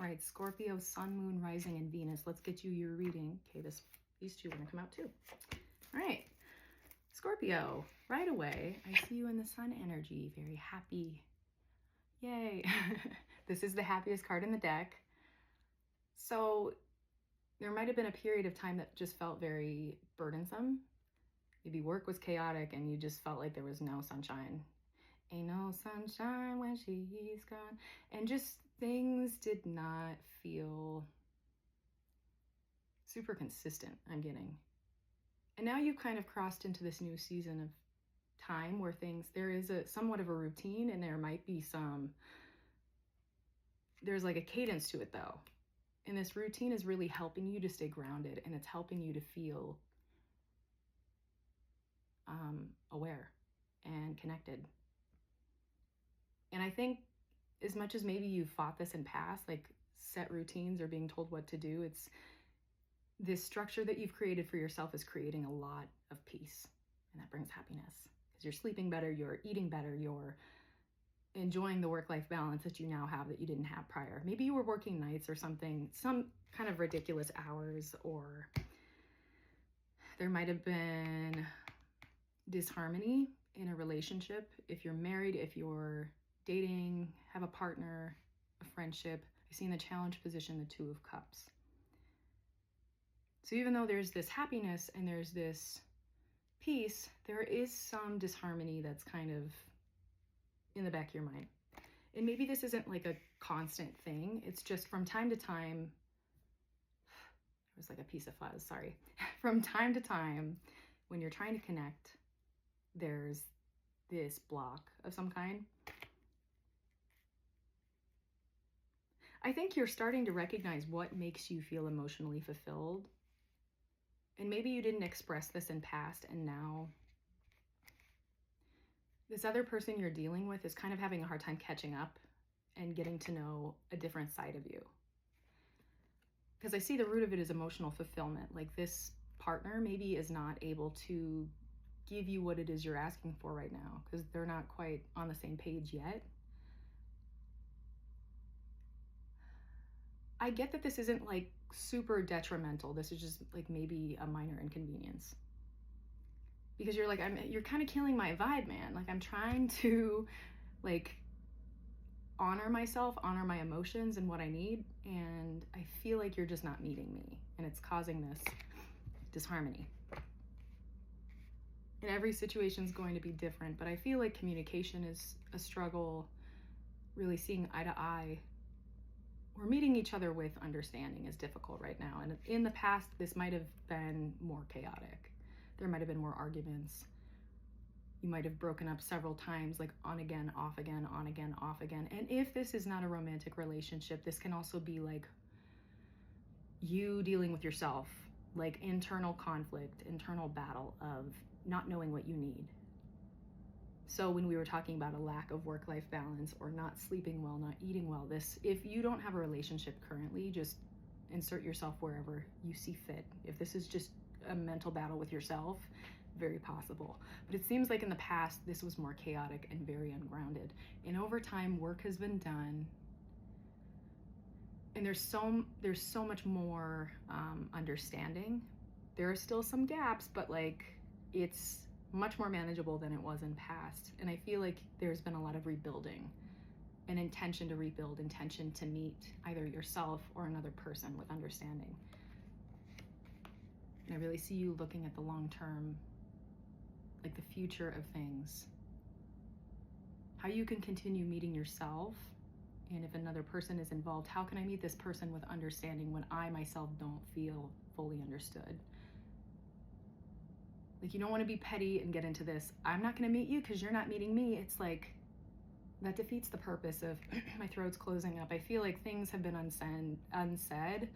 right, Scorpio, Sun, Moon, Rising, and Venus. Let's get you your reading. Okay, these two are going to come out too. All right, Scorpio, right away, I see you in the Sun energy, very happy. Yay. This is the happiest card in the deck. So there might have been a period of time that just felt very burdensome. Maybe work was chaotic and you just felt like there was no sunshine. Ain't no sunshine when she's gone. And just things did not feel super consistent, I'm getting. And now you've kind of crossed into this new season of time where there is a somewhat of a routine, and there might be there's like a cadence to it though. And this routine is really helping you to stay grounded, and it's helping you to feel aware and connected. And I think as much as maybe you've fought this in past, like set routines or being told what to do, it's this structure that you've created for yourself is creating a lot of peace, and that brings happiness because you're sleeping better, you're eating better, you're enjoying the work-life balance that you now have that you didn't have prior. Maybe you were working nights or something, some kind of ridiculous hours, or there might have been disharmony in a relationship. If you're married, if you're dating, have a partner, a friendship, I see in the challenge position the Two of Cups. So even though there's this happiness and there's this peace, there is some disharmony that's kind of in the back of your mind. And maybe this isn't like a constant thing. It's just from time to time, it was like a piece of fuzz, sorry. From time to time, when you're trying to connect, there's this block of some kind. I think you're starting to recognize what makes you feel emotionally fulfilled. And maybe you didn't express this in past, and now this other person you're dealing with is kind of having a hard time catching up and getting to know a different side of you. Because I see the root of it is emotional fulfillment. Like this partner maybe is not able to give you what it is you're asking for right now because they're not quite on the same page yet. I get that this isn't like super detrimental. This is just like maybe a minor inconvenience. Because you're like, you're kind of killing my vibe, man. Like I'm trying to like honor myself, honor my emotions and what I need. And I feel like you're just not meeting me. And it's causing this disharmony. And every situation is going to be different, but I feel like communication is a struggle, really seeing eye to eye. We're meeting each other with understanding is difficult right now. And in the past, this might have been more chaotic. There might have been more arguments. You might have broken up several times, like on again, off again, on again, off again. And if this is not a romantic relationship, this can also be like you dealing with yourself, like internal conflict, internal battle of not knowing what you need. So when we were talking about a lack of work-life balance or not sleeping well, not eating well, if you don't have a relationship currently, just insert yourself wherever you see fit. If this is just a mental battle with yourself, very possible. But it seems like in the past, this was more chaotic and very ungrounded. And over time, work has been done. And there's so much more understanding. There are still some gaps, but like it's much more manageable than it was in past. And I feel like there's been a lot of rebuilding, an intention to rebuild, intention to meet either yourself or another person with understanding. And I really see you looking at the long term, like the future of things, how you can continue meeting yourself. And if another person is involved, how can I meet this person with understanding when I myself don't feel fully understood? Like you don't want to be petty and get into this, I'm not going to meet you because you're not meeting me. It's like, that defeats the purpose of my throat's closing up. I feel like things have been unsaid.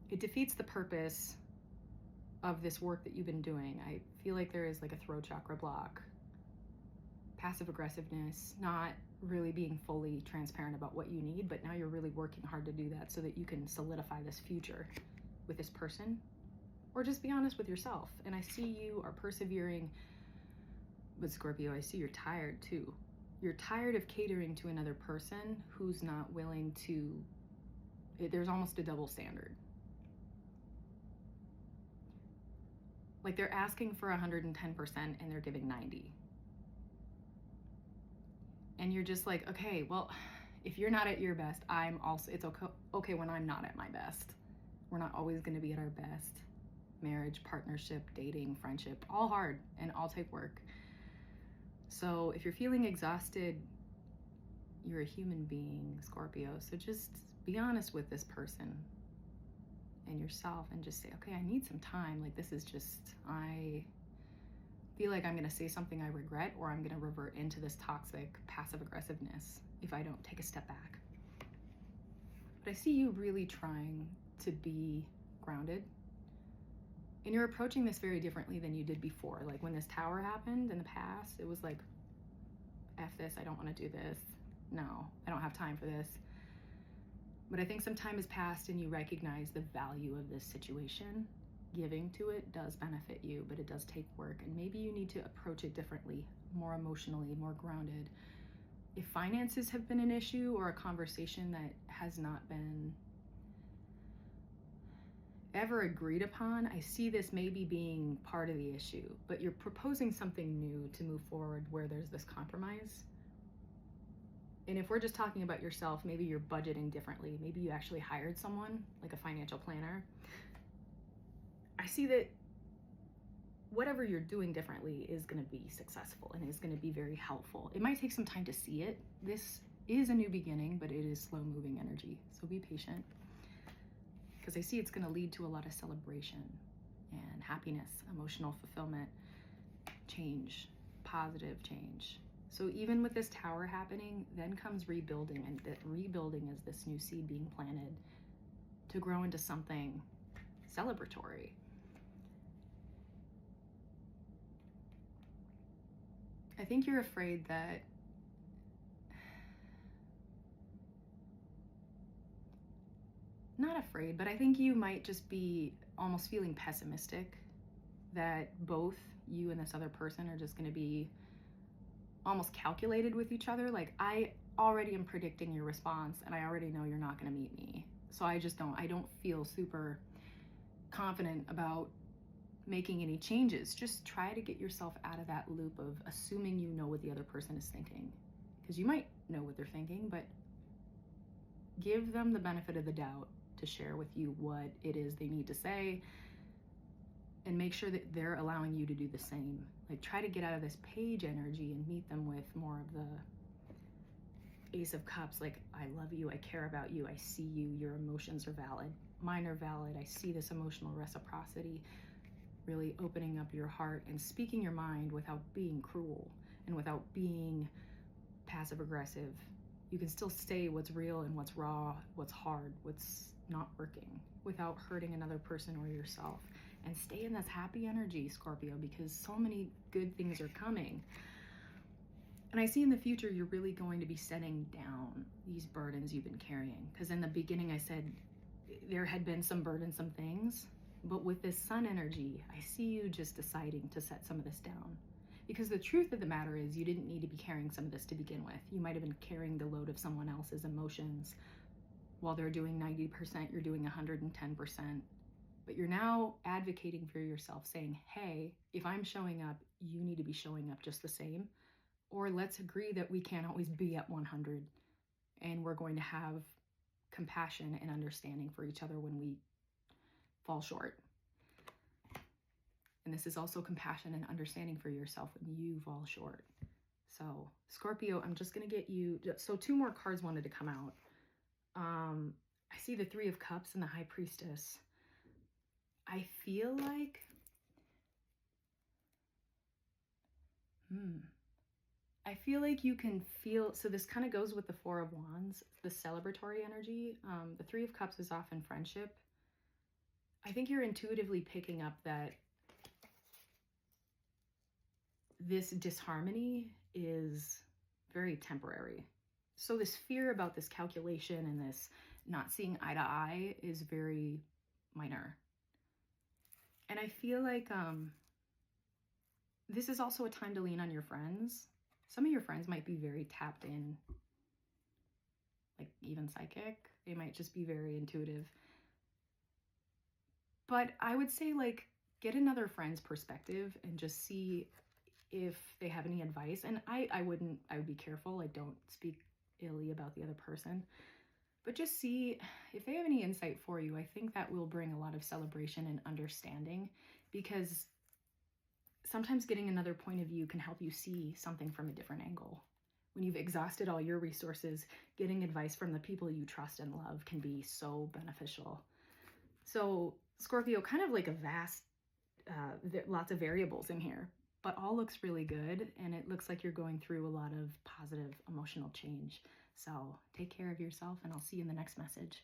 It defeats the purpose of this work that you've been doing. I feel like there is like a throat chakra block, passive aggressiveness, not really being fully transparent about what you need, but now you're really working hard to do that so that you can solidify this future with this person. Or just be honest with yourself. And I see you are persevering. But Scorpio, I see you're tired too. You're tired of catering to another person who's not willing to There's almost a double standard. Like they're asking for 110% and they're giving 90. And you're just like, okay, well, if you're not at your best, it's okay when I'm not at my best. We're not always going to be at our best. Marriage, partnership, dating, friendship, all hard and all take work. So if you're feeling exhausted, you're a human being, Scorpio. So just be honest with this person and yourself and just say, okay, I need some time. Like this is just, I feel like I'm going to say something I regret, or I'm going to revert into this toxic passive aggressiveness if I don't take a step back. But I see you really trying to be grounded. And you're approaching this very differently than you did before. Like when this tower happened in the past, it was like, F this, I don't want to do this. No, I don't have time for this. But I think some time has passed and you recognize the value of this situation. Giving to it does benefit you, but it does take work. And maybe you need to approach it differently, more emotionally, more grounded. If finances have been an issue or a conversation that has not been ever agreed upon, I see this maybe being part of the issue, but you're proposing something new to move forward where there's this compromise. And if we're just talking about yourself, maybe you're budgeting differently. Maybe you actually hired someone, like a financial planner. I see that whatever you're doing differently is going to be successful and is going to be very helpful. It might take some time to see it. This is a new beginning, but it is slow moving energy. So be patient, because I see it's going to lead to a lot of celebration and happiness, emotional fulfillment, change, positive change. So even with this tower happening, then comes rebuilding, and that rebuilding is this new seed being planted to grow into something celebratory. I think you're afraid that not afraid, but I think you might just be almost feeling pessimistic that both you and this other person are just going to be almost calculated with each other. Like, I already am predicting your response and I already know you're not going to meet me. So I don't feel super confident about making any changes. Just try to get yourself out of that loop of assuming you know what the other person is thinking, because you might know what they're thinking, but give them the benefit of the doubt to share with you what it is they need to say, and make sure that they're allowing you to do the same. Like, try to get out of this page energy and meet them with more of the Ace of Cups. Like, I love you, I care about you, I see you, your emotions are valid, mine are valid, I see this emotional reciprocity. Really opening up your heart and speaking your mind without being cruel and without being passive aggressive. You can still say what's real and what's raw, what's hard, what's not working, without hurting another person or yourself. And stay in this happy energy, Scorpio, because so many good things are coming. And I see in the future, you're really going to be setting down these burdens you've been carrying. Because in the beginning, I said there had been some burdensome things, but with this sun energy, I see you just deciding to set some of this down. Because the truth of the matter is, you didn't need to be carrying some of this to begin with. You might have been carrying the load of someone else's emotions. While they're doing 90%, you're doing 110%. But you're now advocating for yourself, saying, hey, if I'm showing up, you need to be showing up just the same. Or let's agree that we can't always be at 100, and we're going to have compassion and understanding for each other when we fall short. And this is also compassion and understanding for yourself when you fall short. So Scorpio, I'm just going to get you, so 2 more cards wanted to come out. I see the 3 of Cups and the High Priestess. I feel like, I feel like you can feel, so this kind of goes with the 4 of Wands, the celebratory energy. The 3 of Cups is often friendship. I think you're intuitively picking up that this disharmony is very temporary. So this fear about this calculation and this not seeing eye to eye is very minor. And I feel like this is also a time to lean on your friends. Some of your friends might be very tapped in, like even psychic. They might just be very intuitive. But I would say, like, get another friend's perspective and just see if they have any advice. And I would be careful. I don't speak illy about the other person. But just see if they have any insight for you. I think that will bring a lot of celebration and understanding, because sometimes getting another point of view can help you see something from a different angle. When you've exhausted all your resources, getting advice from the people you trust and love can be so beneficial. So Scorpio, kind of like a vast, lots of variables in here, but all looks really good. And it looks like you're going through a lot of positive emotional change. So take care of yourself, and I'll see you in the next message.